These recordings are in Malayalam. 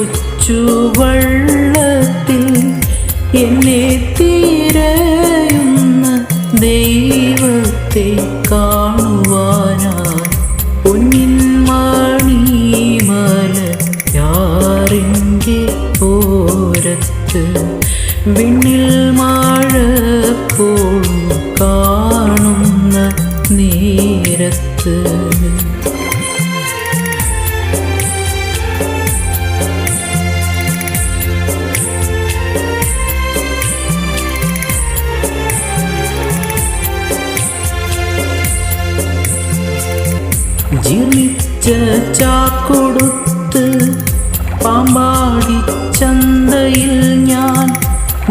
കൊച്ചു വള്ളത്തിൽ എന്നെ തിരയുന്ന ദൈവത്തെ കാണുവാനായി പൊന്നിൻ മണിമലയാറിൻ്റെ ഓരത്ത് വിണ്ണിൽ മഴ പോലും കാണുന്ന നേരത്ത് ജീർണിച്ച ചാക്കൊടുത്ത് പാമ്പാടി ചന്തയിൽ ഞാൻ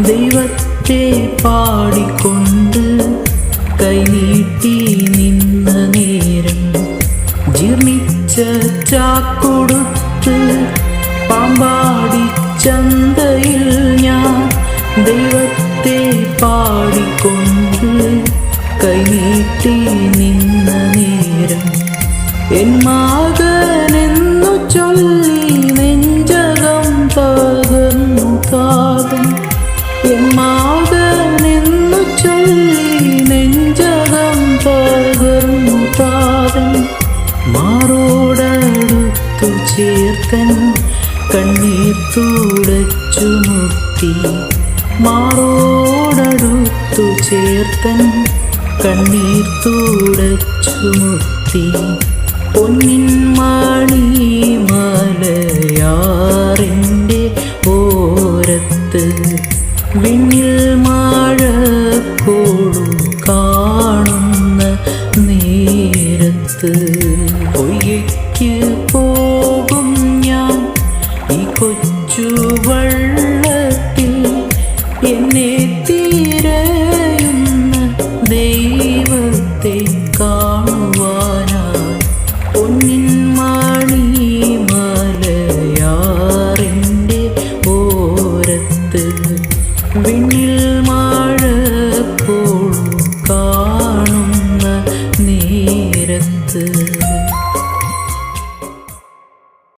ദൈവത്തെ പാടിക്കൊണ്ട് കൈനീട്ടി നിന്ന നേരം ജീർണിച്ച ചാക്കൊടുത്ത് പാമ്പാടി ചന്തയിൽ ഞാൻ ദൈവത്തെ പാടിക്കൊണ്ട് കൈനീട്ടി നിന്ന നേരം എൻ മകനെന്നു ചൊല്ലി നെഞ്ചകം തകർന്നു താകം എൻ മകനെന്നു ചൊല്ലി നെഞ്ചകം തകർന്നു താകം മാറോടടുത്തു ചേർക്കൻ കണ്ണീർ തുടച്ചു മുത്തി മാറോടടുത്തു ചേർത്തൻ കണ്ണീർ തുടച്ചു മുത്തി പൊന്നിൻ മണിമലയാറിൻ്റെ